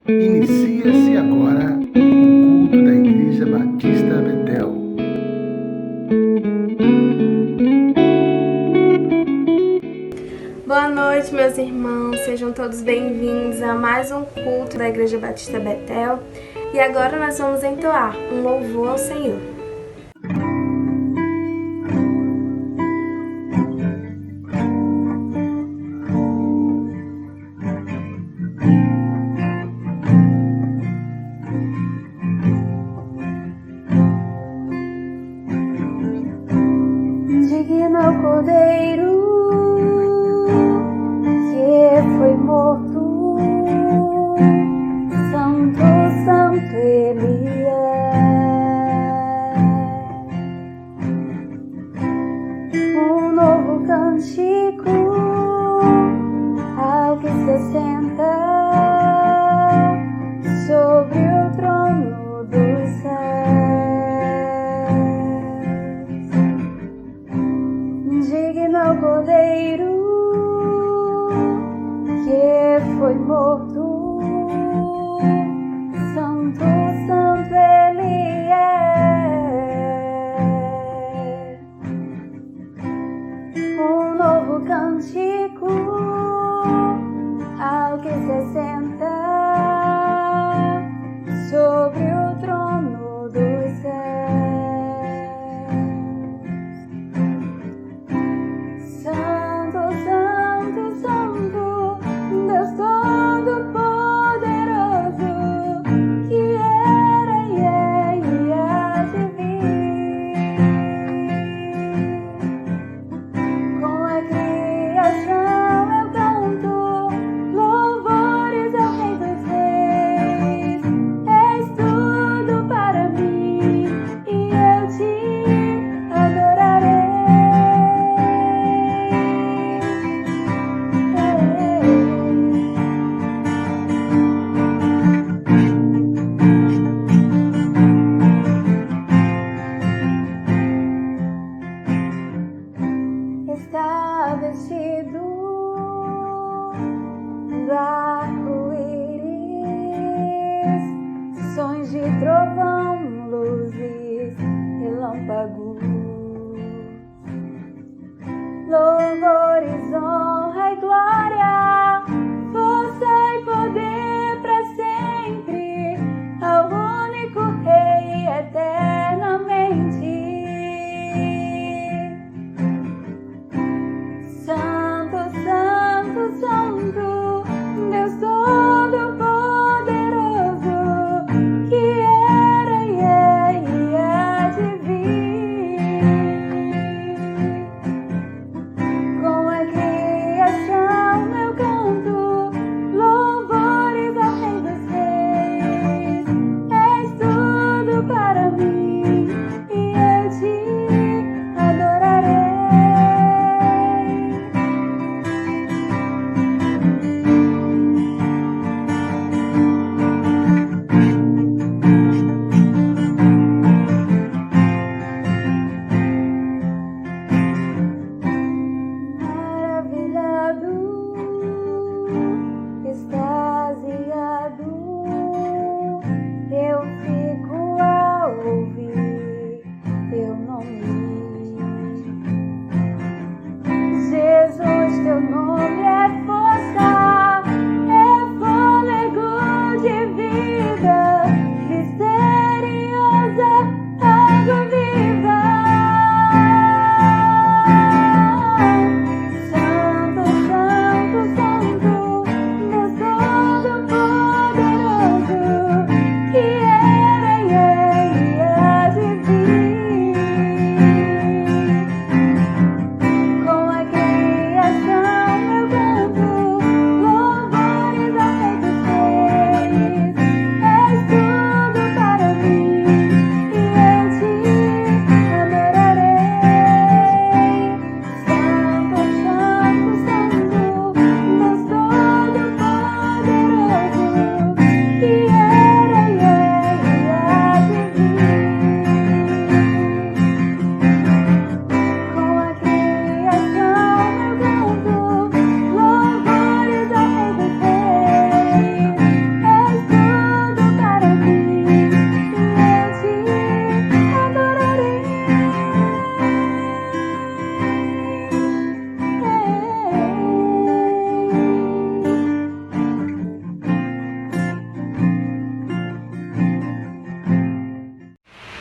Inicia-se agora o culto da Igreja Batista Betel. Boa noite, meus irmãos, sejam todos bem-vindos a mais um culto da Igreja Batista Betel. E agora nós vamos entoar um louvor ao Senhor. Digno é o Cordeiro que foi morto, santo, santo Ele é. Um novo cântico ao que se senta sobre o trono dos céus. Digno é o Cordeiro que foi morto, santo, santo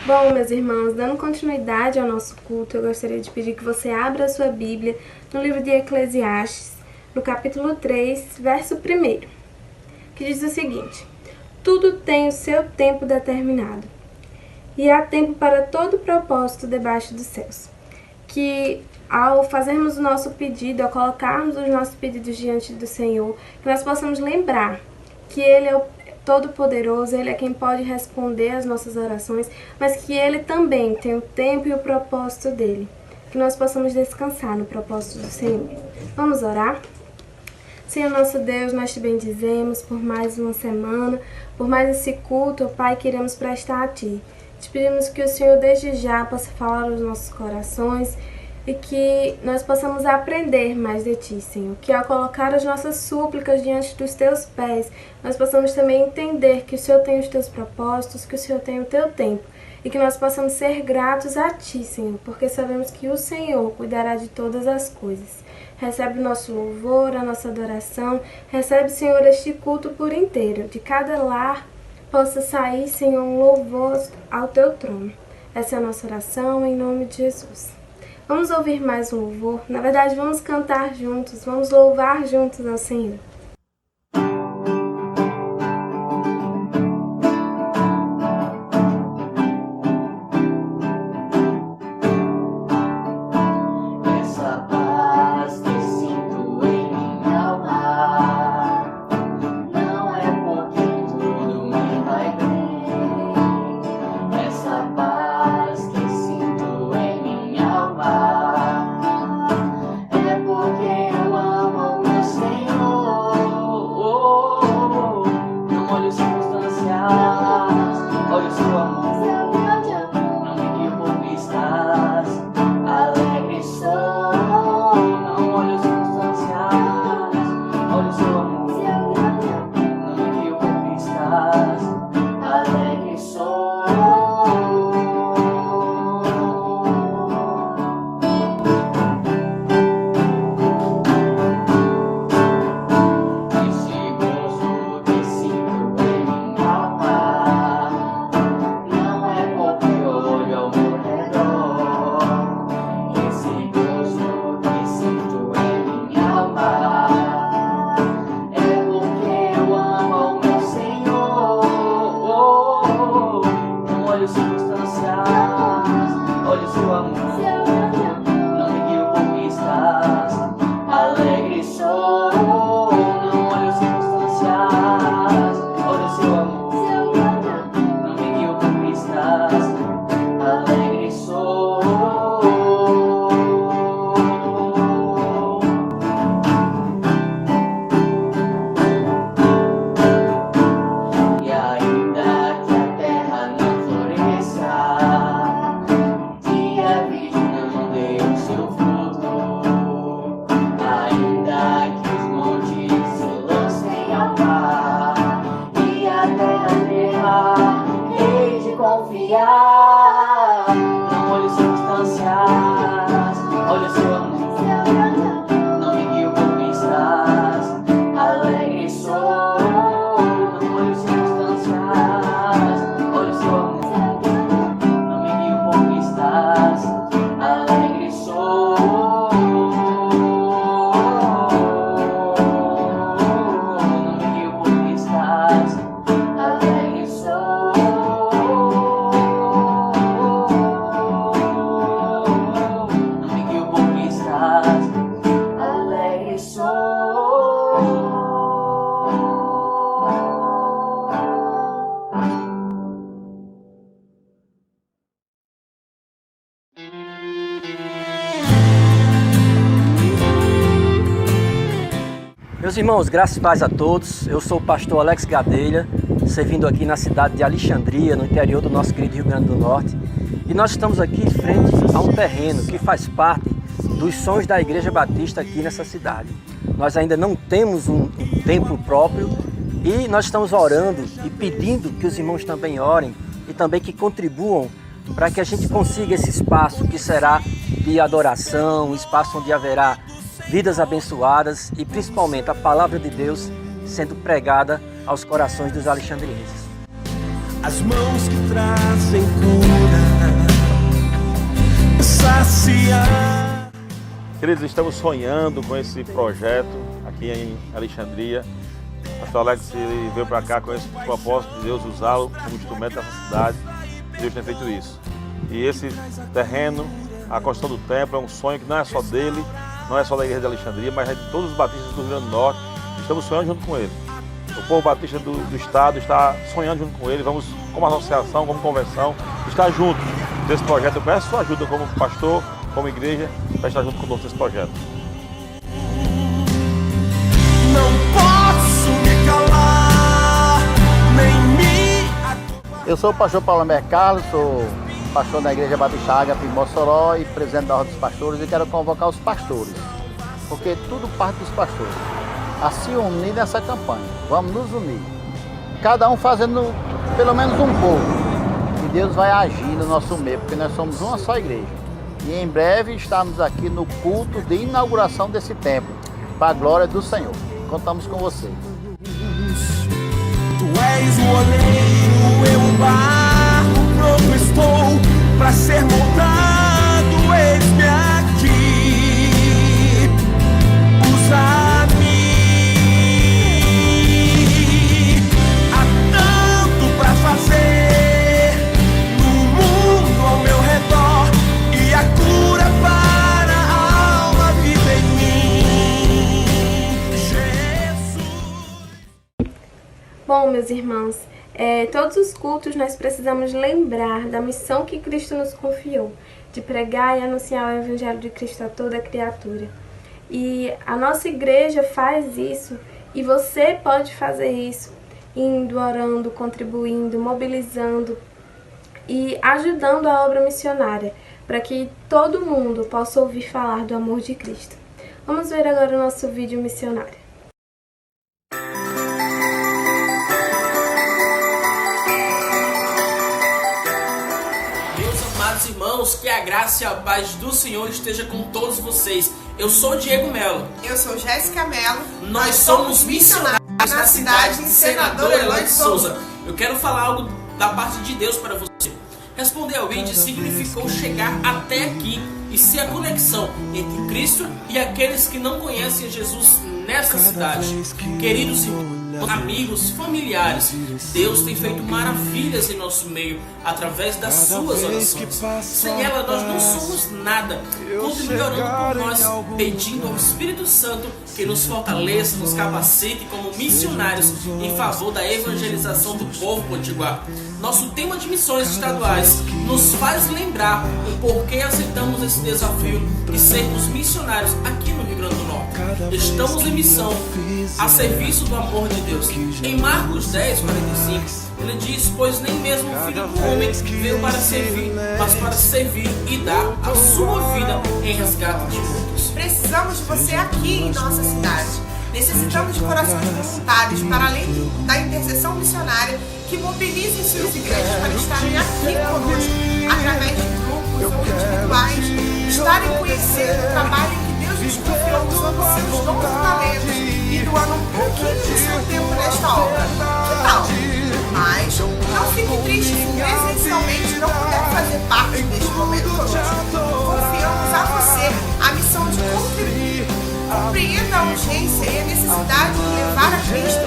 Bom, meus irmãos, dando continuidade ao nosso culto, eu gostaria de pedir que você abra a sua Bíblia no livro de Eclesiastes, no capítulo 3, verso 1, que diz o seguinte: tudo tem o seu tempo determinado, e há tempo para todo propósito debaixo dos céus. Que ao fazermos o nosso pedido, ao colocarmos os nossos pedidos diante do Senhor, que nós possamos lembrar que Ele é o Todo-Poderoso, Ele é quem pode responder às nossas orações, mas que Ele também tem o tempo e o propósito dEle. Que nós possamos descansar no propósito do Senhor. Vamos orar? Senhor nosso Deus, nós te bendizemos por mais uma semana, por mais esse culto, ó Pai, que iremos prestar a Ti. Te pedimos que o Senhor desde já possa falar aos nossos corações e que nós possamos aprender mais de Ti, Senhor. Que ao colocar as nossas súplicas diante dos Teus pés, nós possamos também entender que o Senhor tem os Teus propósitos, que o Senhor tem o Teu tempo. E que nós possamos ser gratos a Ti, Senhor, porque sabemos que o Senhor cuidará de todas as coisas. Recebe o nosso louvor, a nossa adoração. Recebe, Senhor, este culto por inteiro. De cada lar possa sair, Senhor, um louvor ao Teu trono. Essa é a nossa oração, em nome de Jesus. Vamos ouvir mais um louvor. Na verdade, vamos cantar juntos, vamos louvar juntos ao Senhor. Meus irmãos, graças e paz a todos. Eu sou o pastor Alex Gadelha, servindo aqui na cidade de Alexandria, no interior do nosso querido Rio Grande do Norte. E nós estamos aqui em frente a um terreno que faz parte dos sonhos da Igreja Batista aqui nessa cidade. Nós ainda não temos um templo próprio e nós estamos orando e pedindo que os irmãos também orem e também que contribuam para que a gente consiga esse espaço que será de adoração, um espaço onde haverá vidas abençoadas e principalmente a palavra de Deus sendo pregada aos corações dos alexandrienses. as mãos que trazem cura, saciar. Queridos, estamos sonhando com esse projeto aqui em Alexandria. O pastor Alex veio para cá com esse propósito de Deus usá-lo como instrumento dessa cidade. Deus tem feito isso. E esse terreno, a construção do templo, é um sonho que não é só dele, não é só da igreja de Alexandria, mas é de todos os batistas do Rio Grande do Norte. Estamos sonhando junto com ele. O povo batista do estado está sonhando junto com ele. Vamos, como associação, como convenção, estar juntos nesse projeto. Eu peço sua ajuda como pastor, como igreja, para estar junto conosco nesse projeto. Não posso me calar, nem me... Eu sou o pastor Paulo Alberto Carlos, sou pastor da Igreja Batista Ágape em Mossoró e presidente da Ordem dos Pastores, e quero convocar os pastores, porque tudo parte dos pastores, a se unir nessa campanha. Vamos nos unir, cada um fazendo pelo menos um pouco, e Deus vai agir no nosso meio, porque nós somos uma só igreja. E em breve estamos aqui no culto de inauguração desse templo, para a glória do Senhor. Contamos com você. Tu és o oleiro, eu o barro, pronto estou para ser moldado. Eis-me aqui, usa-me. Há tanto para fazer no mundo ao meu redor, e a cura para a alma vive em mim, Jesus. Bom, meus irmãos, todos os cultos nós precisamos lembrar da missão que Cristo nos confiou, de pregar e anunciar o Evangelho de Cristo a toda criatura. E a nossa igreja faz isso, e você pode fazer isso, indo, orando, contribuindo, mobilizando e ajudando a obra missionária, para que todo mundo possa ouvir falar do amor de Cristo. Vamos ver agora o nosso vídeo missionário. Amados irmãos, que a graça e a paz do Senhor esteja com todos vocês. Eu sou Diego Melo. Eu sou Jéssica Melo. Nós somos missionários da cidade de Senador Eloy de Souza. Eu quero falar algo da parte de Deus para você. Responder ao vídeo significou chegar até aqui e ser a conexão entre Cristo e aqueles que não conhecem Jesus nessa cidade. Queridos irmãos, amigos, familiares, Deus tem feito maravilhas em nosso meio através das suas orações. Sem ela nós não somos nada. Continue orando por nós, pedindo ao Espírito Santo que nos fortaleça, nos capacite como missionários em favor da evangelização do povo potiguar. Nosso tema de missões estaduais nos faz lembrar o porquê aceitamos esse desafio de sermos missionários aqui no Rio Grande do Norte. Estamos em missão a serviço do amor de Deus. Em Marcos 10, 45, ele diz: pois nem mesmo o Filho do Homem veio para servir, mas para servir e dar a sua vida em resgate de muitos. Precisamos de você aqui em nossa cidade. Necessitamos de corações voluntários para além da intercessão missionária que mobilizem suas igrejas para estarem aqui conosco, através de grupos ou individuais, estarem conhecendo o trabalho que Deus nos confiou usando seus dons e talentos e doando um pouquinho do seu tempo nesta obra. Que tal? Mas não fique triste se presencialmente não puder fazer parte deste momento conosco. Confiamos a você a missão de contribuir. Compreenda a urgência e a necessidade de levar a Cristo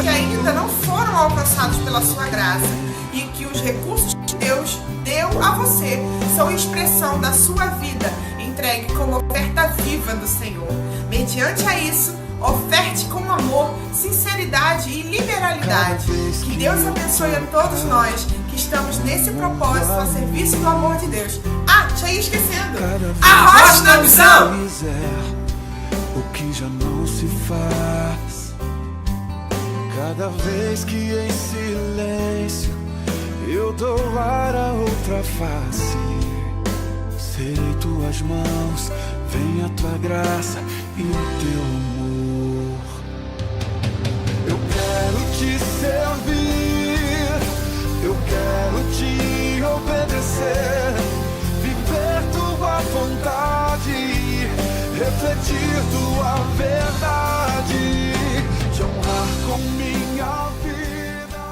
que ainda não foram alcançados pela sua graça, e que os recursos que Deus deu a você são expressão da sua vida entregue como oferta viva do Senhor. Mediante a isso, oferte com amor, sinceridade e liberalidade. Que Deus abençoe a todos nós que estamos nesse propósito a serviço do amor de Deus. Ah, já ia esquecendo. Arroz na missão! O que já não se faz, cada vez que em silêncio eu dou ar a outra face, serei tuas mãos, vem a tua graça e o teu amor. Eu quero te servir, eu quero te obedecer, viver tua vontade, refletir tua verdade, te honrar com minha vida.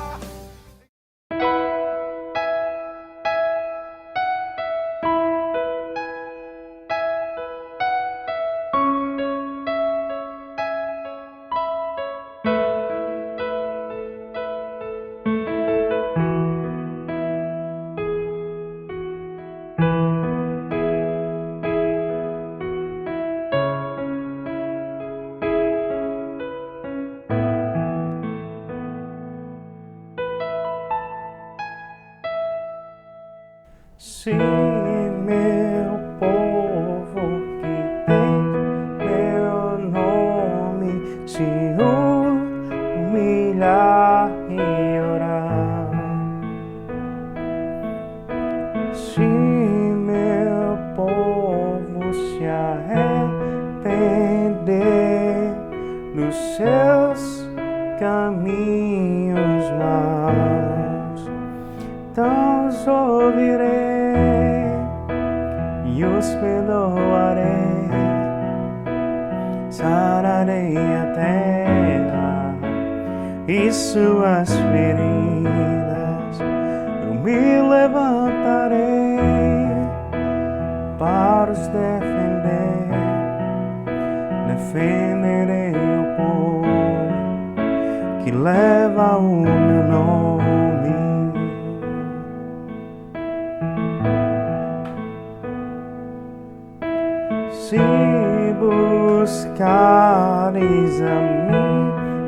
Se meu povo que tem meu nome se humilhar e orar, se meu povo se arrepender dos seus caminhos maus, então os ouvirei e os perdoarei, sararei a terra e suas feridas, eu me levantarei para os defender, defenderei o povo que leva o meu nome. Se buscares a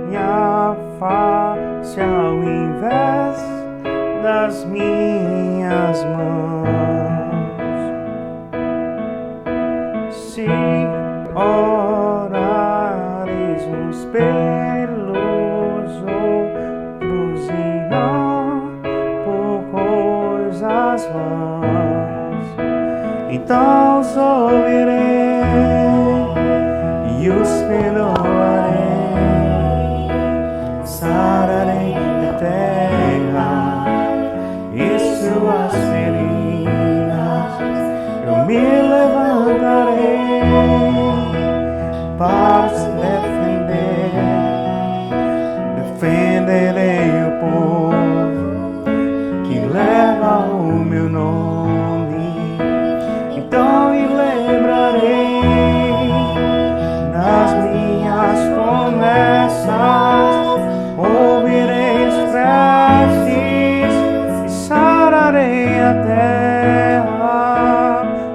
minha face ao invés das minhas mãos, se orares uns pelos outros e não por coisas vãs, então os ouvirei e os perdoarei, sararei a terra e suas feridas, eu me levantarei para se defender, defenderei o povo que leva o meu nome, então me lembrarei das minhas promessas, ouvirei os preces e sararei a terra,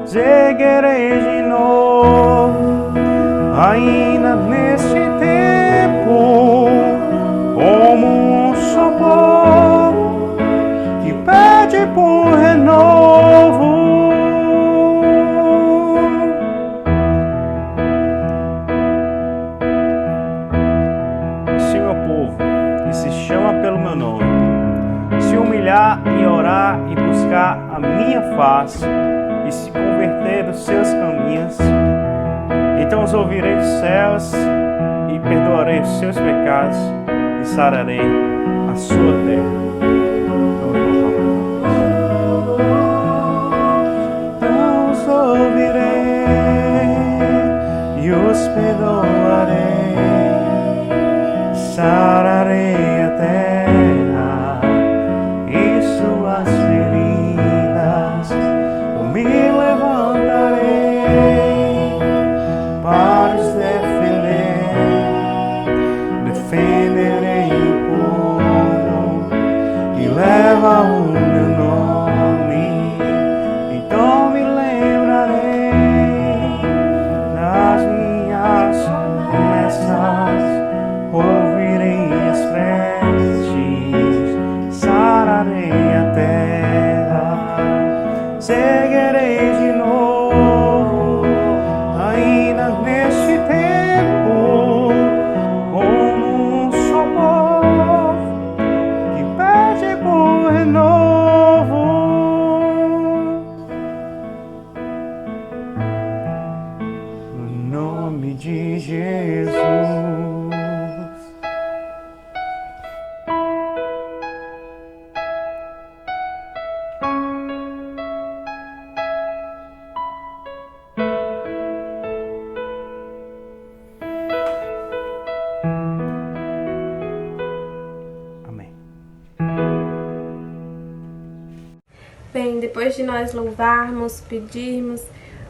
seguirei de novo, ainda neste tempo, como um só povo que pede por renovo. Pelo meu nome, se humilhar e orar e buscar a minha face e se converter dos seus caminhos, então os ouvirei dos céus e perdoarei os seus pecados e sararei a sua terra. Então os ouvirei e os perdoarei, sararei a terra e suas feridas, eu me levantarei para os defender, defenderei o povo que leva o meu nome, então me lembrarei das minhas promessas, ouvirei as preces, sararei a terra, seguirei de novo, ainda neste tempo, como um só povo que pede por renovo. No nome de Jesus. Bem, depois de nós louvarmos, pedirmos,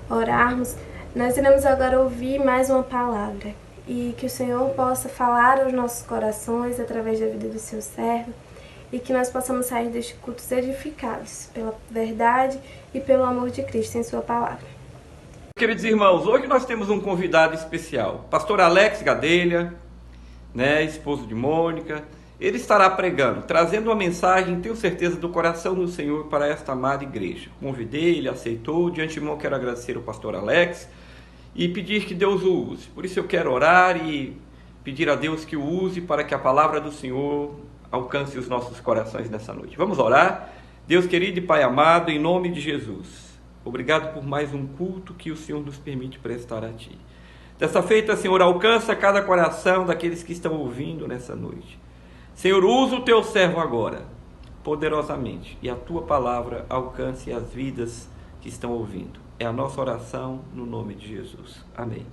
orarmos, nós iremos agora ouvir mais uma palavra e que o Senhor possa falar aos nossos corações através da vida do seu servo e que nós possamos sair deste culto edificados pela verdade e pelo amor de Cristo em sua palavra. Queridos irmãos, hoje nós temos um convidado especial, pastor Alex Gadelha, esposo de Mônica, Ele estará pregando, trazendo uma mensagem, tenho certeza, do coração do Senhor para esta amada igreja. Convidei, ele aceitou. De antemão quero agradecer ao pastor Alex e pedir que Deus o use. Por isso eu quero orar e pedir a Deus que o use para que a palavra do Senhor alcance os nossos corações nessa noite. Vamos orar? Deus querido e Pai amado, em nome de Jesus, obrigado por mais um culto que o Senhor nos permite prestar a Ti. Dessa feita, Senhor, alcança cada coração daqueles que estão ouvindo nessa noite. Senhor, usa o Teu servo agora, poderosamente, e a Tua palavra alcance as vidas que estão ouvindo. É a nossa oração no nome de Jesus. Amém.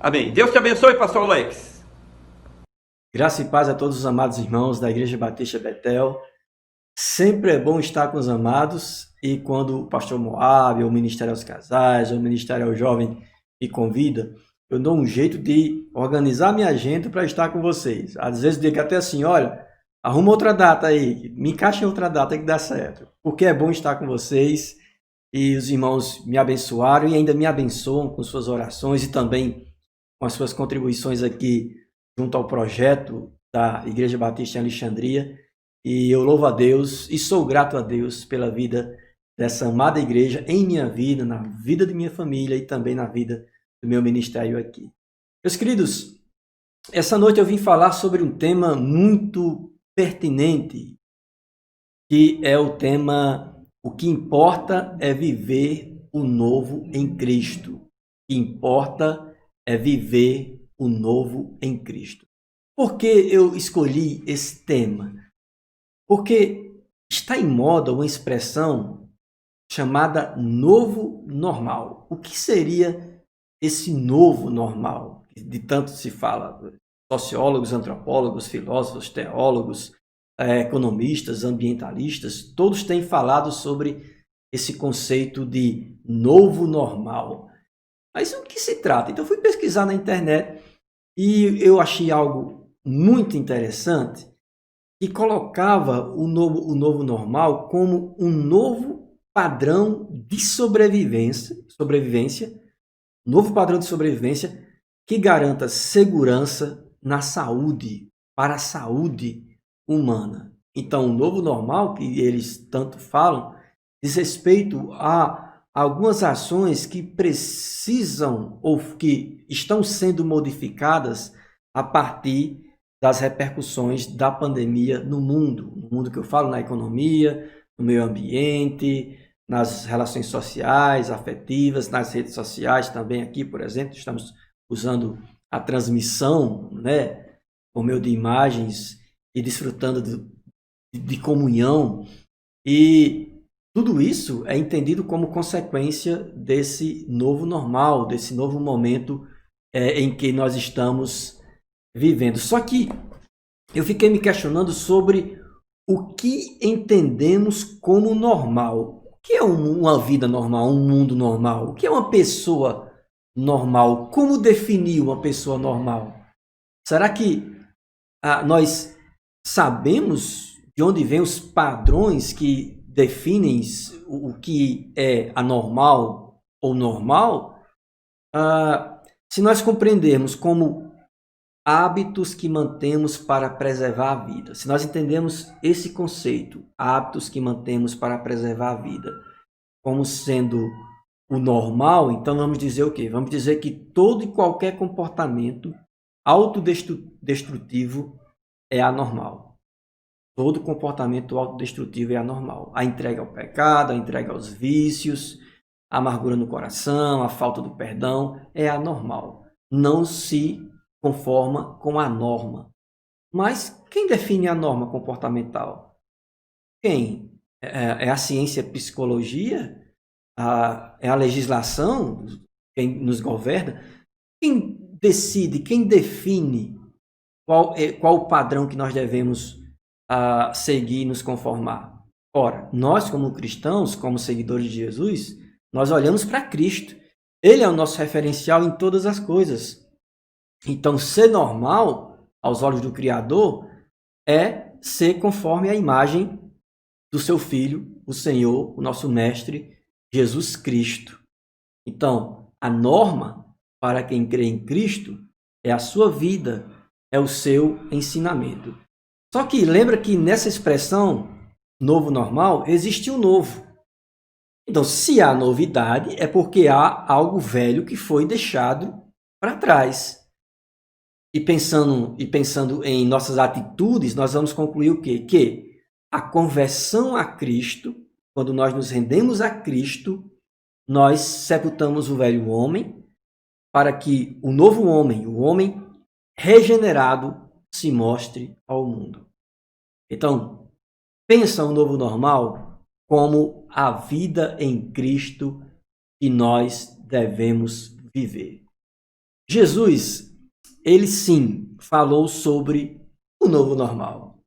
Amém. Deus te abençoe, pastor Alex. Graça e paz a todos os amados irmãos da Igreja Batista Betel. Sempre é bom estar com os amados, e quando o pastor Moab, ou o Ministério aos Casais, ou o Ministério ao Jovem me convida, eu dou um jeito de organizar minha agenda para estar com vocês. Às vezes eu digo até assim, olha, arruma outra data aí, me encaixa em outra data que dá certo. Porque é bom estar com vocês, e os irmãos me abençoaram e ainda me abençoam com suas orações e também com as suas contribuições aqui junto ao projeto da Igreja Batista em Alexandria. E eu louvo a Deus e sou grato a Deus pela vida dessa amada igreja em minha vida, na vida de minha família e também na vida do meu ministério aqui. Meus queridos, essa noite eu vim falar sobre um tema muito pertinente, que é o tema: o que importa é viver o novo em Cristo. O que importa é viver o novo em Cristo. Por que eu escolhi esse tema? Porque está em moda uma expressão chamada novo normal. O que seria esse novo normal? De tanto se fala, sociólogos, antropólogos, filósofos, teólogos, economistas, ambientalistas, todos têm falado sobre esse conceito de novo normal. Mas o que se trata? Então, fui pesquisar na internet e eu achei algo muito interessante que colocava o novo normal como um novo padrão de sobrevivência, novo padrão de sobrevivência que garanta segurança na saúde, para a saúde humana. Então, o novo normal, que eles tanto falam, diz respeito a algumas ações que precisam ou que estão sendo modificadas a partir das repercussões da pandemia no mundo que eu falo, na economia, no meio ambiente, nas relações sociais, afetivas, nas redes sociais também. Aqui, por exemplo, estamos usando a transmissão, por meio de imagens e desfrutando de comunhão. E tudo isso é entendido como consequência desse novo normal, desse novo momento em que nós estamos vivendo. Só que eu fiquei me questionando sobre o que entendemos como normal. O que é uma vida normal, um mundo normal? O que é uma pessoa normal? Como definir uma pessoa normal? Será que nós sabemos de onde vêm os padrões que definem o que é anormal ou normal? Se nós compreendermos como hábitos que mantemos para preservar a vida, se nós entendemos esse conceito, hábitos que mantemos para preservar a vida, como sendo o normal, então vamos dizer o quê? Vamos dizer que todo e qualquer comportamento autodestrutivo é anormal. Todo comportamento autodestrutivo é anormal. A entrega ao pecado, a entrega aos vícios, a amargura no coração, a falta do perdão é anormal. Não se conforma com a norma. Mas quem define a norma comportamental? Quem? É a ciência, a psicologia? É a legislação? Quem nos governa? Quem decide, quem define qual o padrão que nós devemos seguir e nos conformar? Ora, nós como cristãos, como seguidores de Jesus, nós olhamos para Cristo. Ele é o nosso referencial em todas as coisas. Então, ser normal, aos olhos do Criador, é ser conforme a imagem do seu Filho, o Senhor, o nosso Mestre, Jesus Cristo. Então, a norma para quem crê em Cristo é a sua vida, é o seu ensinamento. Só que lembra que nessa expressão novo normal existe um novo. Então, se há novidade, é porque há algo velho que foi deixado para trás. E pensando em nossas atitudes, nós vamos concluir o quê? Que a conversão a Cristo, quando nós nos rendemos a Cristo, nós sepultamos o velho homem para que o novo homem, o homem regenerado, se mostre ao mundo. Então, pensa o novo normal como a vida em Cristo que nós devemos viver. Jesus, ele sim falou sobre o novo normal,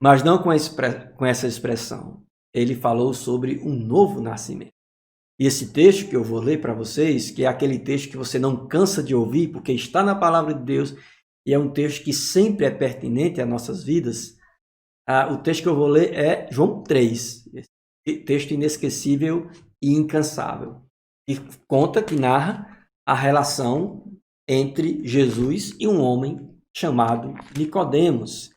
mas não com essa expressão. Ele falou sobre um novo nascimento. E esse texto que eu vou ler para vocês, que é aquele texto que você não cansa de ouvir, porque está na palavra de Deus, e é um texto que sempre é pertinente às nossas vidas, o texto que eu vou ler é João 3, texto inesquecível e incansável, e que narra a relação entre Jesus e um homem chamado Nicodemos.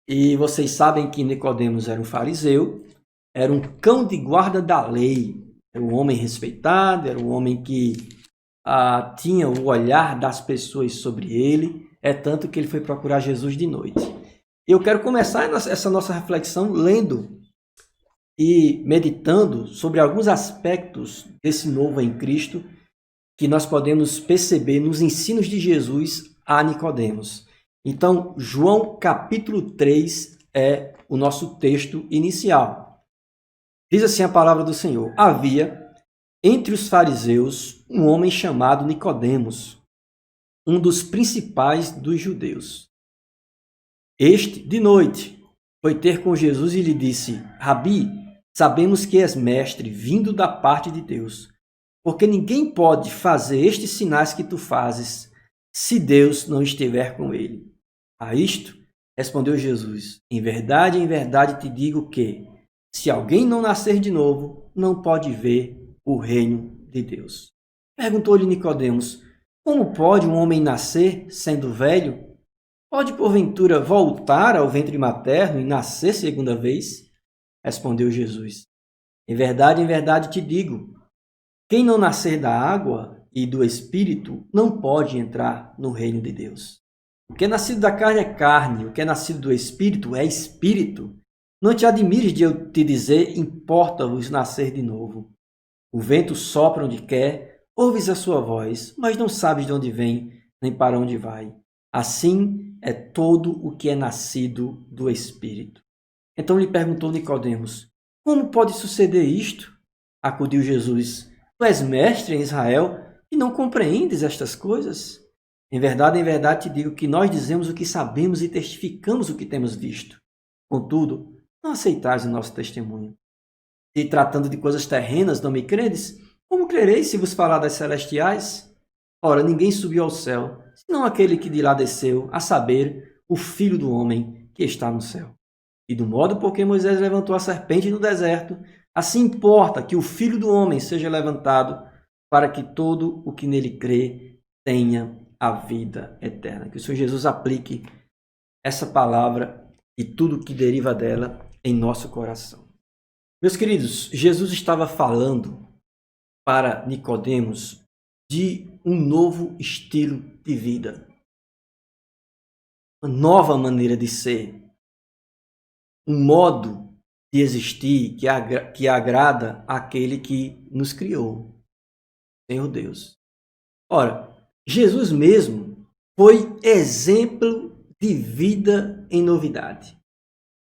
E vocês sabem que Nicodemos era um fariseu, era um cão de guarda da lei, era um homem respeitado, era um homem que tinha o olhar das pessoas sobre ele, é tanto que ele foi procurar Jesus de noite. Eu quero começar essa nossa reflexão lendo e meditando sobre alguns aspectos desse novo em Cristo que nós podemos perceber nos ensinos de Jesus a Nicodemos. Então, João capítulo 3 é o nosso texto inicial. Diz assim a palavra do Senhor: havia entre os fariseus um homem chamado Nicodemos, um dos principais dos judeus. Este, de noite, foi ter com Jesus e lhe disse: Rabi, sabemos que és mestre, vindo da parte de Deus, porque ninguém pode fazer estes sinais que tu fazes, se Deus não estiver com ele. A isto, respondeu Jesus: em verdade te digo que, se alguém não nascer de novo, não pode ver o reino de Deus. Perguntou-lhe Nicodemos: como pode um homem nascer sendo velho? Pode, porventura, voltar ao ventre materno e nascer segunda vez? Respondeu Jesus: em verdade te digo, quem não nascer da água e do Espírito não pode entrar no reino de Deus. O que é nascido da carne é carne, o que é nascido do Espírito é Espírito. Não te admires de eu te dizer, importa-vos nascer de novo. O vento sopra onde quer, ouves a sua voz, mas não sabes de onde vem, nem para onde vai. Assim é todo o que é nascido do Espírito. Então lhe perguntou Nicodemos: como pode suceder isto? Acudiu Jesus: tu és mestre em Israel e não compreendes estas coisas? Em verdade te digo que nós dizemos o que sabemos e testificamos o que temos visto. Contudo, não aceitais o nosso testemunho. Se tratando de coisas terrenas não me credes, como crereis se vos falar das celestiais? Ora, ninguém subiu ao céu, senão aquele que de lá desceu, a saber, o Filho do Homem que está no céu. E do modo por que Moisés levantou a serpente no deserto, assim importa que o Filho do Homem seja levantado, para que todo o que nele crê tenha a vida eterna. Que o Senhor Jesus aplique essa palavra e tudo o que deriva dela em nosso coração. Meus queridos, Jesus estava falando para Nicodemos de um novo estilo de vida, uma nova maneira de ser, um modo de existir que agrada àquele que nos criou, Senhor Deus. Ora, Jesus mesmo foi exemplo de vida em novidade.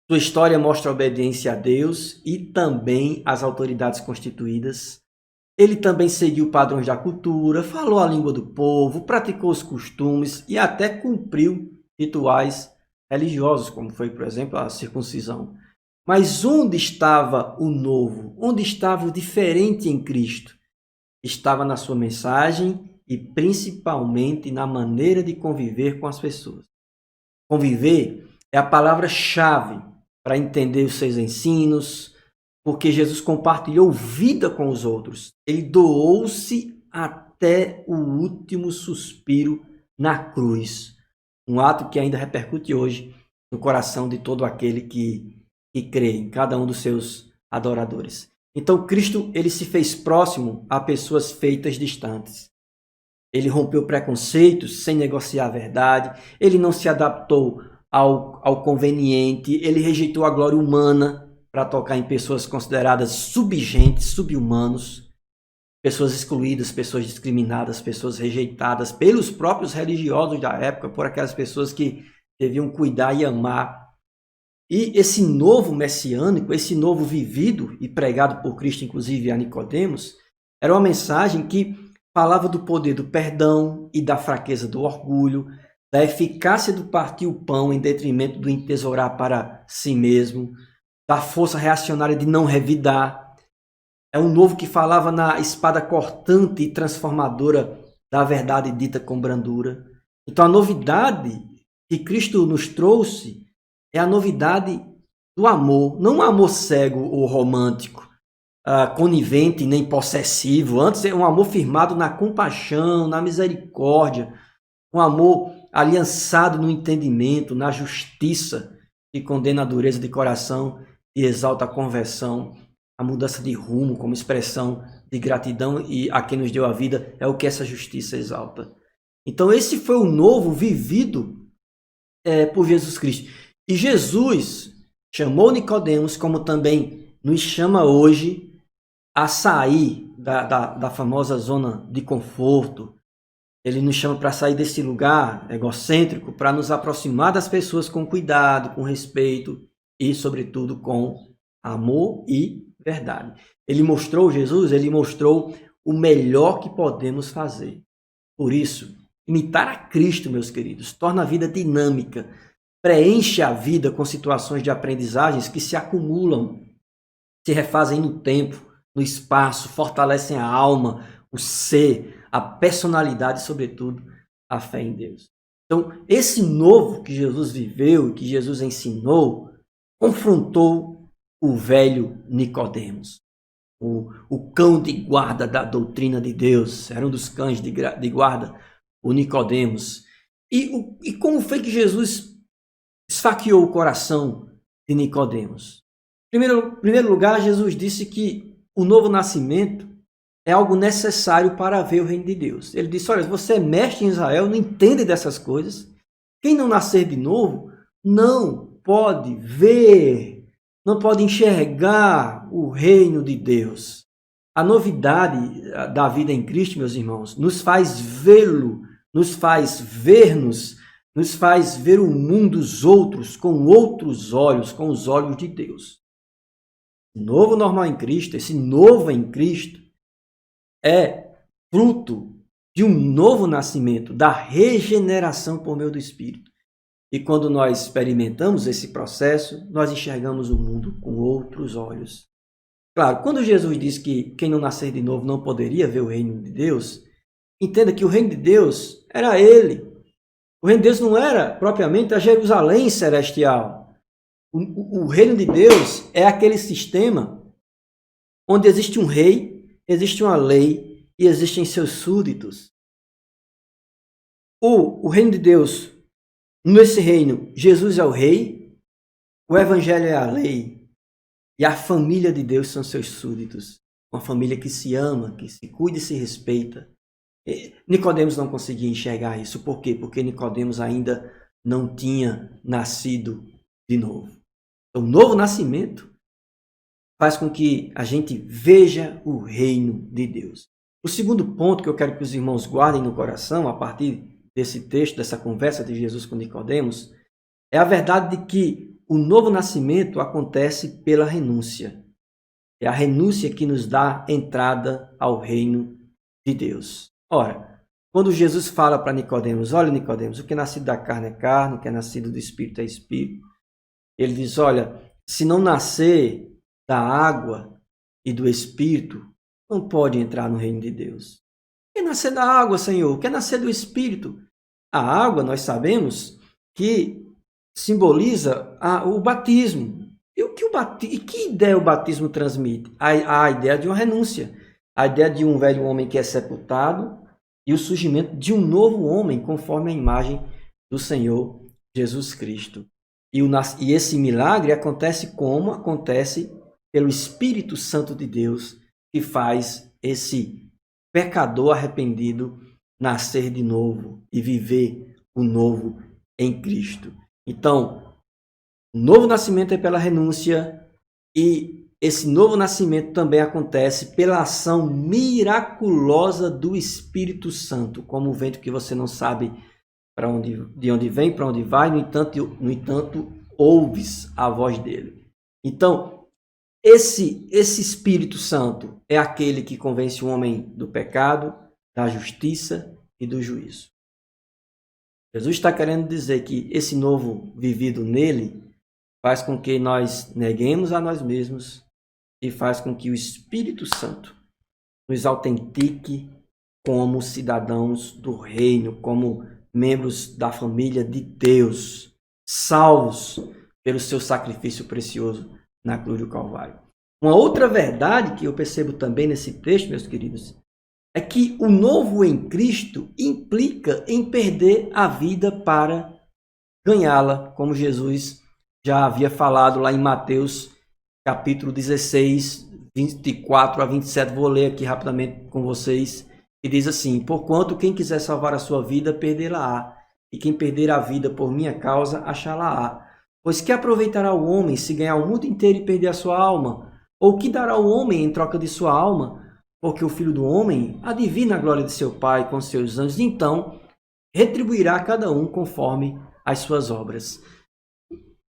Sua história mostra a obediência a Deus e também às autoridades constituídas. Ele também seguiu padrões da cultura, falou a língua do povo, praticou os costumes e até cumpriu rituais religiosos, como foi, por exemplo, a circuncisão. Mas onde estava o novo? Onde estava o diferente em Cristo? Estava na sua mensagem e principalmente na maneira de conviver com as pessoas. Conviver é a palavra-chave para entender os seus ensinos, porque Jesus compartilhou vida com os outros. Ele doou-se até o último suspiro na cruz. Um ato que ainda repercute hoje no coração de todo aquele que crê, em cada um dos seus adoradores. Então Cristo, ele se fez próximo a pessoas feitas distantes. Ele rompeu preconceitos sem negociar a verdade, ele não se adaptou ao conveniente, ele rejeitou a glória humana para tocar em pessoas consideradas subgentes, subhumanos, pessoas excluídas, pessoas discriminadas, pessoas rejeitadas pelos próprios religiosos da época, por aquelas pessoas que deviam cuidar e amar. E esse novo messiânico, esse novo vivido e pregado por Cristo, inclusive a Nicodemos, era uma mensagem que falava do poder do perdão e da fraqueza do orgulho, da eficácia do partir o pão em detrimento do entesourar para si mesmo, da força reacionária de não revidar. É um novo que falava na espada cortante e transformadora da verdade dita com brandura. Então a novidade que Cristo nos trouxe é a novidade do amor, não um amor cego ou romântico, conivente nem possessivo. Antes é um amor firmado na compaixão, na misericórdia, um amor aliançado no entendimento, na justiça, que condena a dureza de coração e exalta a conversão, a mudança de rumo como expressão de gratidão e a quem nos deu a vida, é o que essa justiça exalta. Então esse foi o novo vivido por Jesus Cristo. E Jesus chamou Nicodemos, como também nos chama hoje, a sair da famosa zona de conforto. Ele nos chama para sair desse lugar egocêntrico, para nos aproximar das pessoas com cuidado, com respeito e, sobretudo, com amor e verdade. Jesus mostrou o melhor que podemos fazer. Por isso, imitar a Cristo, meus queridos, torna a vida dinâmica, preenche a vida com situações de aprendizagens que se acumulam, se refazem no tempo, no espaço, fortalecem a alma, o ser, a personalidade e, sobretudo, a fé em Deus. Então, esse novo que Jesus viveu e que Jesus ensinou, confrontou o velho Nicodemos, o cão de guarda da doutrina de Deus, era um dos cães de guarda, o Nicodemos. E como foi que Jesus esfaqueou o coração de Nicodemos? Em primeiro lugar, Jesus disse que o novo nascimento é algo necessário para ver o reino de Deus. Ele disse, olha, você é mestre em Israel, não entende dessas coisas. Quem não nascer de novo não pode ver, não pode enxergar o reino de Deus. A novidade da vida em Cristo, meus irmãos, nos faz vê-lo, nos faz ver-nos, nos faz ver o mundo dos outros com outros olhos, com os olhos de Deus. O novo normal em Cristo, esse novo em Cristo, é fruto de um novo nascimento, da regeneração por meio do Espírito. E quando nós experimentamos esse processo, nós enxergamos o mundo com outros olhos. Claro, quando Jesus diz que quem não nascer de novo não poderia ver o reino de Deus, entenda que o reino de Deus era ele. O reino de Deus não era propriamente a Jerusalém celestial. O reino de Deus é aquele sistema onde existe um rei, existe uma lei e existem seus súditos. O reino de Deus, nesse reino, Jesus é o rei, o evangelho é a lei e a família de Deus são seus súditos. Uma família que se ama, que se cuida e se respeita. Nicodemos não conseguia enxergar isso. Por quê? Porque Nicodemos ainda não tinha nascido de novo. Então, o novo nascimento faz com que a gente veja o reino de Deus. O segundo ponto que eu quero que os irmãos guardem no coração, a partir desse texto, dessa conversa de Jesus com Nicodemos, é a verdade de que o novo nascimento acontece pela renúncia. É a renúncia que nos dá entrada ao reino de Deus. Ora, quando Jesus fala para Nicodemos, olha Nicodemos, o que é nascido da carne é carne, o que é nascido do Espírito é Espírito. Ele diz, olha, se não nascer da água e do Espírito, não pode entrar no reino de Deus. Quer nascer da água, Senhor? Quer nascer do Espírito? A água, nós sabemos que simboliza o batismo. E que ideia o batismo transmite? A ideia de uma renúncia. A ideia de um velho homem que é sepultado e o surgimento de um novo homem, conforme a imagem do Senhor Jesus Cristo. E esse milagre acontece como? Acontece pelo Espírito Santo de Deus, que faz esse pecador arrependido nascer de novo e viver o novo em Cristo. Então, o novo nascimento é pela renúncia, e esse novo nascimento também acontece pela ação miraculosa do Espírito Santo, como o vento que você não sabe de onde vem, para onde vai, no entanto, ouves a voz dele. Então, esse Espírito Santo é aquele que convence o homem do pecado, da justiça e do juízo. Jesus está querendo dizer que esse novo vivido nele faz com que nós neguemos a nós mesmos e faz com que o Espírito Santo nos autentique como cidadãos do reino, como membros da família de Deus, salvos pelo seu sacrifício precioso na cruz do Calvário. Uma outra verdade que eu percebo também nesse texto, meus queridos, é que o novo em Cristo implica em perder a vida para ganhá-la, como Jesus já havia falado lá em Mateus capítulo 16, 24 a 27. Vou ler aqui rapidamente com vocês. E diz assim: porquanto quem quiser salvar a sua vida, perdê-la-á, e quem perder a vida por minha causa, achá-la-á. Pois que aproveitará o homem se ganhar o mundo inteiro e perder a sua alma? Ou que dará o homem em troca de sua alma? Porque o Filho do Homem adivina a glória de seu Pai com seus anjos, e então retribuirá a cada um conforme as suas obras.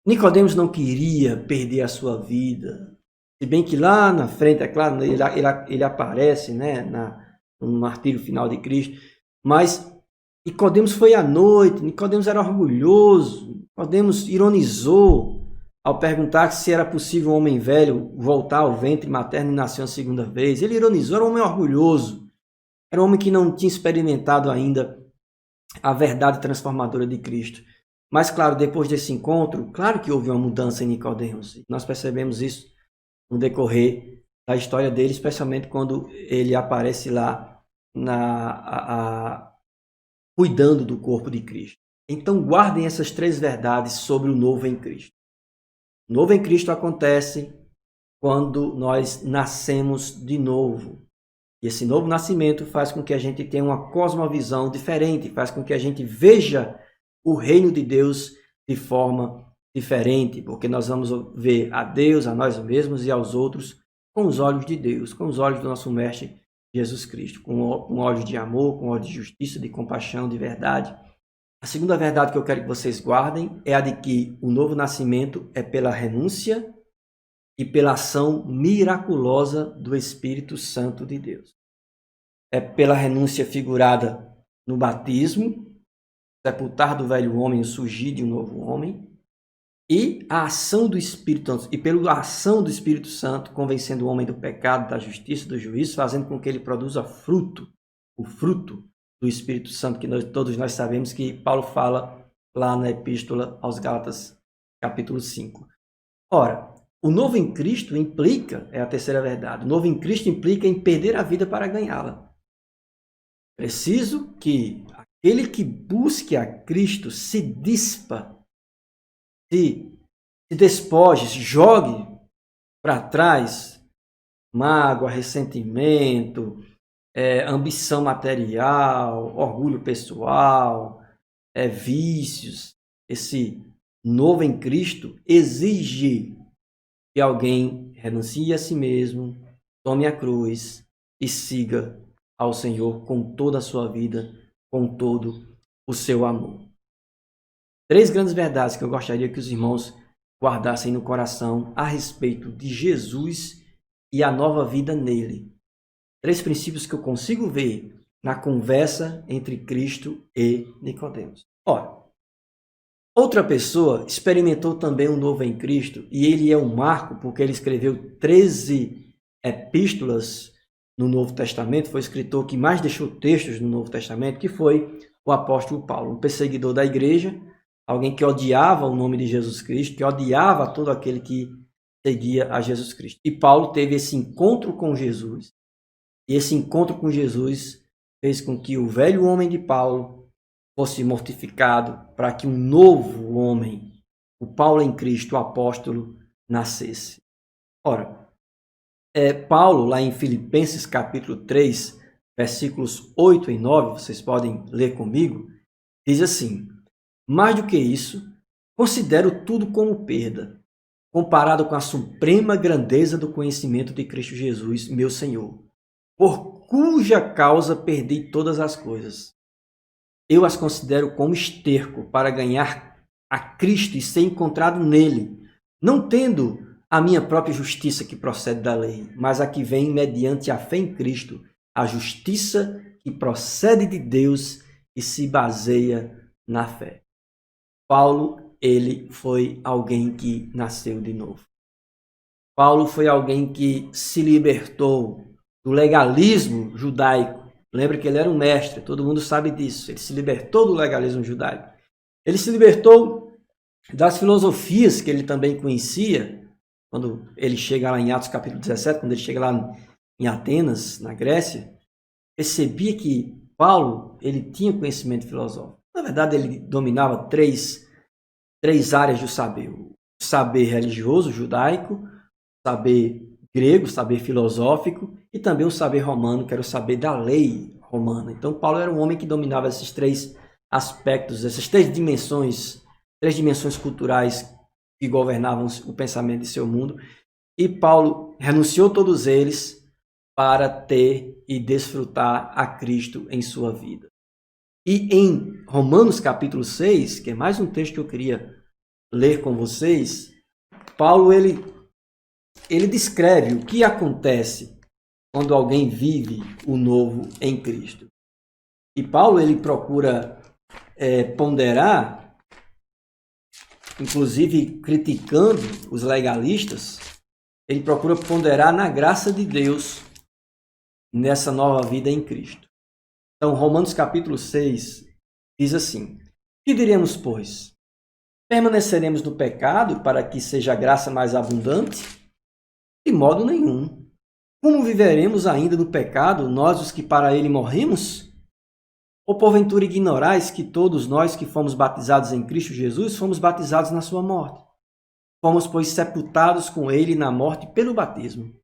Nicodemos não queria perder a sua vida, se bem que lá na frente, é claro, ele aparece, né, no martírio final de Cristo, mas Nicodemos foi à noite, Nicodemos era orgulhoso, Nicodemos ironizou ao perguntar se era possível um homem velho voltar ao ventre materno e nascer uma segunda vez. Ele ironizou, era um homem orgulhoso, era um homem que não tinha experimentado ainda a verdade transformadora de Cristo. Mas, claro, depois desse encontro, claro que houve uma mudança em Nicodemos. Nós percebemos isso no decorrer da história dele, especialmente quando ele aparece lá cuidando do corpo de Cristo. Então, guardem essas três verdades sobre o novo em Cristo. O novo em Cristo acontece quando nós nascemos de novo. E esse novo nascimento faz com que a gente tenha uma cosmovisão diferente, faz com que a gente veja o reino de Deus de forma diferente, porque nós vamos ver a Deus, a nós mesmos e aos outros com os olhos de Deus, com os olhos do nosso Mestre Jesus Cristo, com olhos de amor, com olhos de justiça, de compaixão, de verdade. A segunda verdade que eu quero que vocês guardem é a de que o novo nascimento é pela renúncia e pela ação miraculosa do Espírito Santo de Deus. É pela renúncia figurada no batismo, sepultar do velho homem e surgir de um novo homem, e a ação do Espírito Santo, e pela ação do Espírito Santo, convencendo o homem do pecado, da justiça, do juízo, fazendo com que ele produza fruto, o fruto do Espírito Santo, que todos nós sabemos que Paulo fala lá na Epístola aos Gálatas, capítulo 5. Ora, o novo em Cristo implica, é a terceira verdade, o novo em Cristo implica em perder a vida para ganhá-la. Preciso que aquele que busque a Cristo se dispa, se despoje, se jogue para trás mágoa, ressentimento, ambição material, orgulho pessoal, vícios. Esse novo em Cristo exige que alguém renuncie a si mesmo, tome a cruz e siga ao Senhor com toda a sua vida, com todo o seu amor. Três grandes verdades que eu gostaria que os irmãos guardassem no coração a respeito de Jesus e a nova vida nele. Três princípios que eu consigo ver na conversa entre Cristo e Nicodemos. Ora, outra pessoa experimentou também o novo em Cristo, e ele é um marco porque ele escreveu 13 epístolas no Novo Testamento, foi o escritor que mais deixou textos no Novo Testamento, que foi o apóstolo Paulo, um perseguidor da igreja, alguém que odiava o nome de Jesus Cristo, que odiava todo aquele que seguia a Jesus Cristo. E Paulo teve esse encontro com Jesus, e esse encontro com Jesus fez com que o velho homem de Paulo fosse mortificado para que um novo homem, o Paulo em Cristo, o apóstolo, nascesse. Ora, Paulo, lá em Filipenses capítulo 3, versículos 8 e 9, vocês podem ler comigo, diz assim: mais do que isso, considero tudo como perda, comparado com a suprema grandeza do conhecimento de Cristo Jesus, meu Senhor, por cuja causa perdi todas as coisas. Eu as considero como esterco para ganhar a Cristo e ser encontrado nele, não tendo a minha própria justiça que procede da lei, mas a que vem mediante a fé em Cristo, a justiça que procede de Deus e se baseia na fé. Paulo, ele foi alguém que nasceu de novo. Paulo foi alguém que se libertou do legalismo judaico. Lembra que ele era um mestre, todo mundo sabe disso. Ele se libertou do legalismo judaico. Ele se libertou das filosofias que ele também conhecia. Quando ele chega lá em Atos capítulo 17, quando ele chega lá em Atenas, na Grécia, percebia que Paulo, ele tinha conhecimento filosófico. Na verdade, ele dominava três áreas do saber. O saber religioso, judaico, o saber grego, o saber filosófico e também o saber romano, que era o saber da lei romana. Então, Paulo era um homem que dominava esses três aspectos, essas três dimensões culturais que governavam o pensamento de seu mundo. E Paulo renunciou a todos eles para ter e desfrutar a Cristo em sua vida. E em Romanos capítulo 6, que é mais um texto que eu queria ler com vocês, Paulo ele descreve o que acontece quando alguém vive o novo em Cristo. E Paulo ele procura ponderar, inclusive criticando os legalistas, ele procura ponderar na graça de Deus nessa nova vida em Cristo. Então, Romanos capítulo 6 diz assim: que diremos, pois? Permaneceremos no pecado para que seja a graça mais abundante? De modo nenhum. Como viveremos ainda no pecado, nós os que para ele morremos? Ou porventura ignorais que todos nós que fomos batizados em Cristo Jesus, fomos batizados na sua morte? Fomos, pois, sepultados com ele na morte pelo batismo,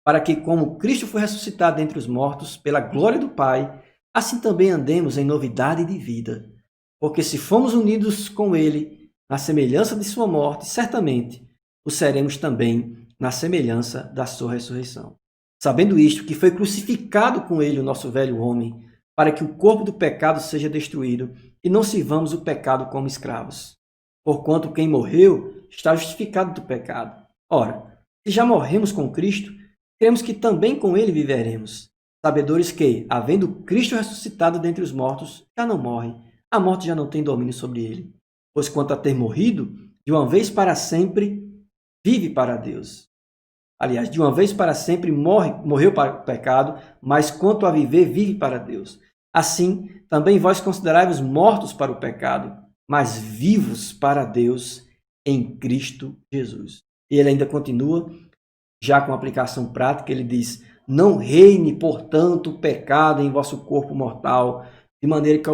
para que, como Cristo foi ressuscitado dentre os mortos, pela glória do Pai, assim também andemos em novidade de vida. Porque se fomos unidos com ele na semelhança de sua morte, certamente o seremos também na semelhança da sua ressurreição. Sabendo isto, que foi crucificado com ele o nosso velho homem, para que o corpo do pecado seja destruído e não sirvamos o pecado como escravos. Porquanto quem morreu está justificado do pecado. Ora, se já morremos com Cristo, cremos que também com ele viveremos, sabedores que, havendo Cristo ressuscitado dentre os mortos, já não morre, a morte já não tem domínio sobre ele. Pois quanto a ter morrido, de uma vez para sempre, vive para Deus. Aliás, de uma vez para sempre morreu para o pecado, mas quanto a viver, vive para Deus. Assim, também vós considerai-vos mortos para o pecado, mas vivos para Deus em Cristo Jesus. E ele ainda continua, já com aplicação prática, ele diz: não reine, portanto, o pecado em vosso corpo mortal, de maneira que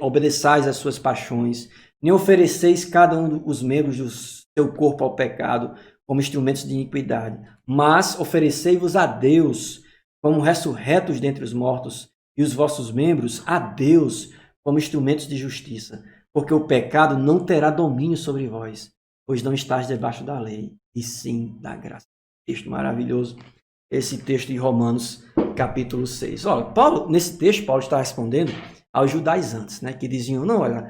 obedeçais às suas paixões, nem ofereceis cada um dos membros do seu corpo ao pecado como instrumentos de iniquidade, mas oferecei-vos a Deus como ressurretos dentre os mortos, e os vossos membros a Deus como instrumentos de justiça, porque o pecado não terá domínio sobre vós, pois não estáis debaixo da lei, e sim da graça. Texto maravilhoso, esse texto de Romanos, capítulo 6. Olha, nesse texto, Paulo está respondendo aos judaizantes, né, que diziam: não, olha,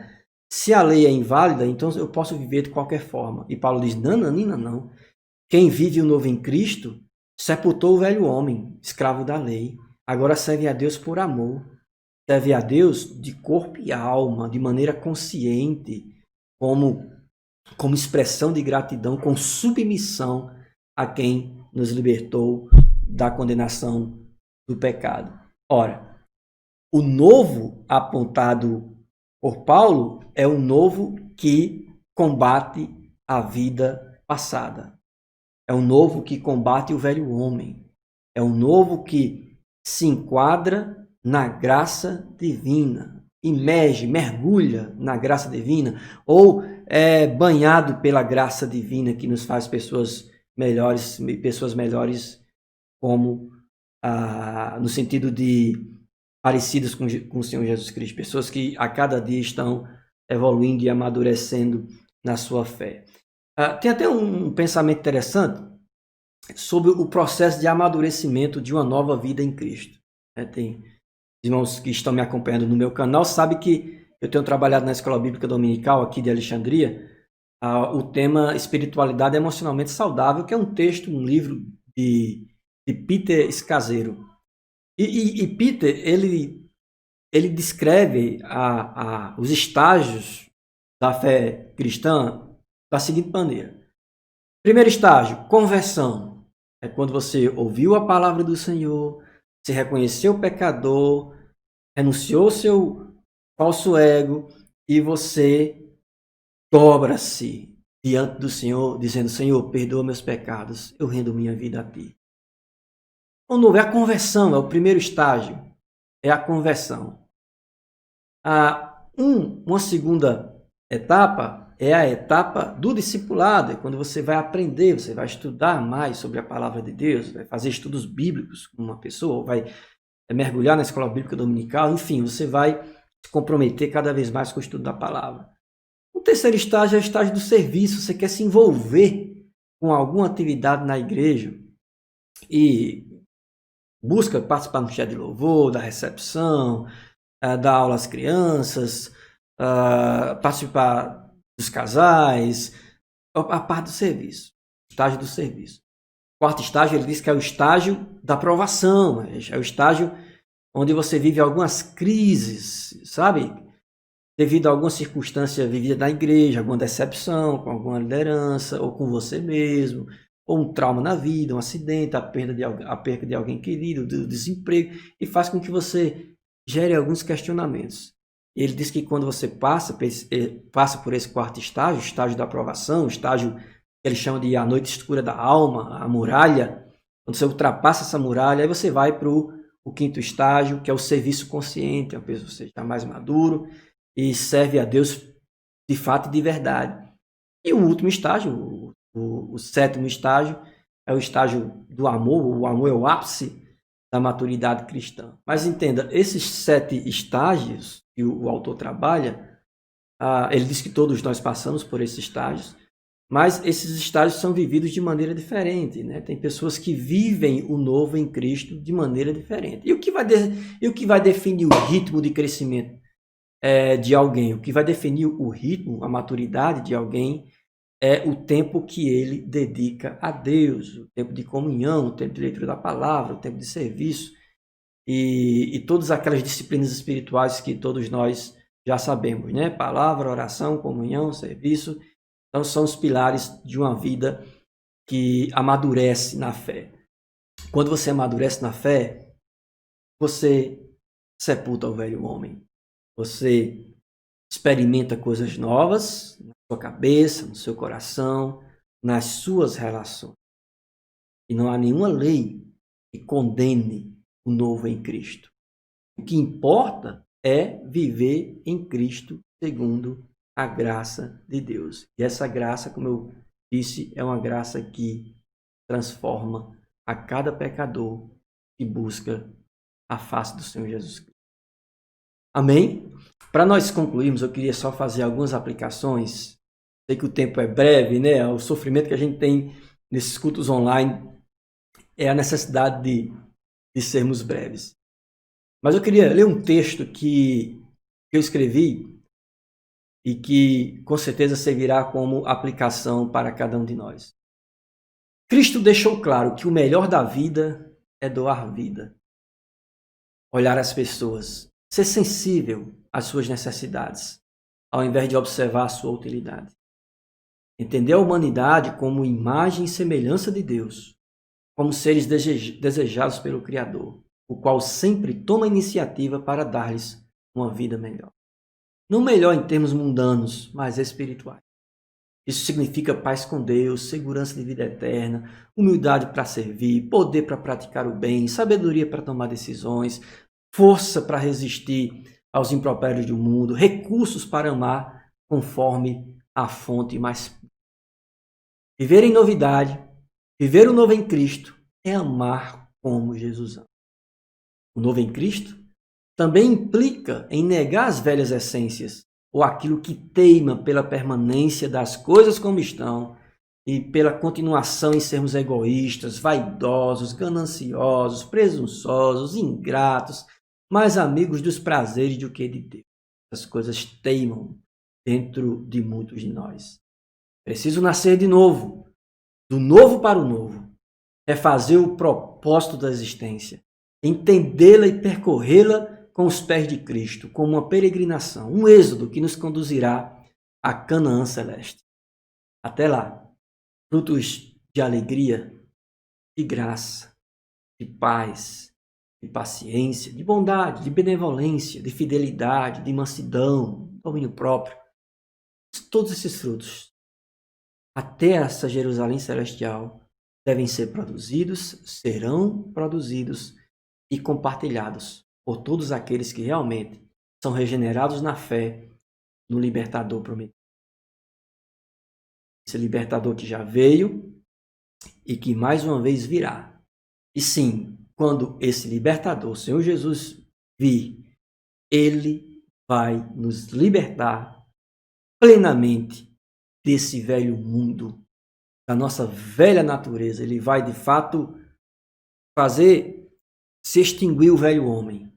se a lei é inválida, então eu posso viver de qualquer forma. E Paulo diz: não. Quem vive o novo em Cristo sepultou o velho homem, escravo da lei. Agora serve a Deus por amor. Serve a Deus de corpo e alma, de maneira consciente, como expressão de gratidão, com submissão a quem nos libertou da condenação do pecado. Ora, o novo apontado por Paulo é um novo que combate a vida passada. É um novo que combate o velho homem. É um novo que se enquadra na graça divina. imerge, mergulha na graça divina, ou é banhado pela graça divina que nos faz pessoas melhores como no sentido de parecidas com o Senhor Jesus Cristo, pessoas que a cada dia estão evoluindo e amadurecendo na sua fé. Tem até um pensamento interessante sobre o processo de amadurecimento de uma nova vida em Cristo. Tem irmãos que estão me acompanhando no meu canal, sabem que eu tenho trabalhado na Escola Bíblica Dominical aqui de Alexandria, o tema Espiritualidade Emocionalmente Saudável, que é um texto, um livro de Peter Scazzero. E Peter, ele descreve os estágios da fé cristã da seguinte maneira. Primeiro estágio, conversão. É quando você ouviu a palavra do Senhor, você reconheceu o pecador, renunciou ao seu falso ego e você dobra-se diante do Senhor, dizendo, Senhor, perdoa meus pecados, eu rendo minha vida a Ti. O novo é a conversão, é o primeiro estágio, é a conversão. Uma segunda etapa é a etapa do discipulado, é quando você vai aprender, você vai estudar mais sobre a palavra de Deus, vai fazer estudos bíblicos com uma pessoa, vai mergulhar na escola bíblica dominical, enfim, você vai se comprometer cada vez mais com o estudo da palavra. O terceiro estágio é o estágio do serviço, você quer se envolver com alguma atividade na igreja e busca participar do chat de louvor, da recepção, dar aula às crianças, participar dos casais, a parte do serviço, estágio do serviço. O quarto estágio, ele diz que é o estágio da aprovação, é o estágio onde você vive algumas crises, sabe? Devido a alguma circunstância vivida na igreja, alguma decepção com alguma liderança, ou com você mesmo, ou um trauma na vida, um acidente, a perda de alguém querido, o desemprego, e faz com que você gere alguns questionamentos. Ele diz que quando você passa por esse quarto estágio, o estágio da aprovação, o estágio que ele chama de a noite escura da alma, a muralha, quando você ultrapassa essa muralha, aí você vai para o quinto estágio, que é o serviço consciente, é uma pessoa que você está mais maduro e serve a Deus de fato e de verdade. E o último estágio, o sétimo estágio, é o estágio do amor. O amor é o ápice da maturidade cristã. Mas entenda, esses 7 estágios que o autor trabalha, ele diz que todos nós passamos por esses estágios, mas esses estágios são vividos de maneira diferente, né? Tem pessoas que vivem o novo em Cristo de maneira diferente. E o que vai definir o ritmo de crescimento de alguém? O que vai definir o ritmo, a maturidade de alguém é o tempo que ele dedica a Deus, o tempo de comunhão, o tempo de leitura da palavra, o tempo de serviço e todas aquelas disciplinas espirituais que todos nós já sabemos, né? Palavra, oração, comunhão, serviço. Então são os pilares de uma vida que amadurece na fé. Quando você amadurece na fé, você sepulta o velho homem. Você experimenta coisas novas na sua cabeça, no seu coração, nas suas relações. E não há nenhuma lei que condene o novo em Cristo. O que importa é viver em Cristo segundo a graça de Deus. E essa graça, como eu disse, é uma graça que transforma a cada pecador que busca a face do Senhor Jesus Cristo. Amém? Para nós concluirmos, eu queria só fazer algumas aplicações. Sei que o tempo é breve, né? O sofrimento que a gente tem nesses cultos online é a necessidade de sermos breves. Mas eu queria ler um texto que eu escrevi e que com certeza servirá como aplicação para cada um de nós. Cristo deixou claro que o melhor da vida é doar vida. Olhar as pessoas, ser sensível às suas necessidades, ao invés de observar a sua utilidade. Entender a humanidade como imagem e semelhança de Deus, como seres desejados pelo Criador, o qual sempre toma iniciativa para dar-lhes uma vida melhor. Não melhor em termos mundanos, mas espirituais. Isso significa paz com Deus, segurança de vida eterna, humildade para servir, poder para praticar o bem, sabedoria para tomar decisões, força para resistir aos impropérios do mundo, recursos para amar conforme a fonte mais pura. Viver em novidade, viver o novo em Cristo, é amar como Jesus ama. O novo em Cristo também implica em negar as velhas essências, ou aquilo que teima pela permanência das coisas como estão e pela continuação em sermos egoístas, vaidosos, gananciosos, presunçosos, ingratos, mais amigos dos prazeres do que de Deus. Essas coisas teimam dentro de muitos de nós. Preciso nascer de novo, do novo para o novo. É fazer o propósito da existência, entendê-la e percorrê-la com os pés de Cristo, como uma peregrinação, um êxodo que nos conduzirá a Canaã celeste. Até lá, frutos de alegria, de graça, de paz, de paciência, de bondade, de benevolência, de fidelidade, de mansidão, domínio próprio. Todos esses frutos, até essa Jerusalém celestial, devem ser produzidos, serão produzidos e compartilhados por todos aqueles que realmente são regenerados na fé no libertador prometido. Esse libertador que já veio e que mais uma vez virá. E sim, quando esse libertador, o Senhor Jesus, vir, ele vai nos libertar plenamente desse velho mundo, da nossa velha natureza. Ele vai, de fato, fazer se extinguir o velho homem,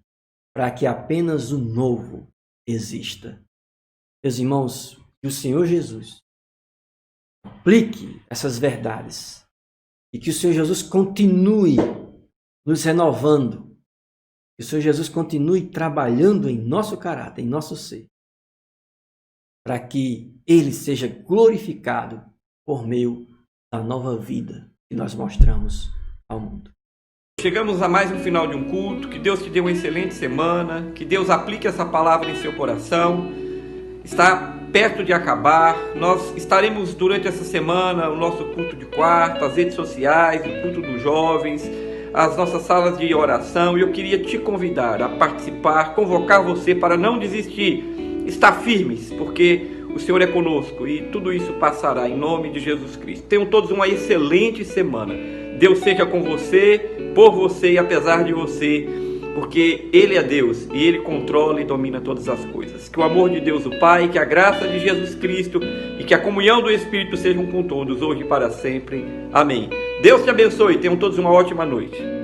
para que apenas o novo exista. Meus irmãos, que o Senhor Jesus aplique essas verdades e que o Senhor Jesus continue nos renovando, que o Senhor Jesus continue trabalhando em nosso caráter, em nosso ser, para que Ele seja glorificado por meio da nova vida que nós mostramos ao mundo. Chegamos a mais um final de um culto. Que Deus te dê uma excelente semana, que Deus aplique essa palavra em seu coração. Está perto de acabar. Nós estaremos durante essa semana o nosso culto de quarta, as redes sociais, o culto dos jovens, as nossas salas de oração. E eu queria te convidar a participar, convocar você para não desistir, estar firmes, porque o Senhor é conosco e tudo isso passará em nome de Jesus Cristo. Tenham todos uma excelente semana. Deus seja com você, por você e apesar de você, porque Ele é Deus e Ele controla e domina todas as coisas. Que o amor de Deus o Pai, que a graça de Jesus Cristo e que a comunhão do Espírito sejam com todos, hoje e para sempre. Amém. Deus te abençoe. Tenham todos uma ótima noite.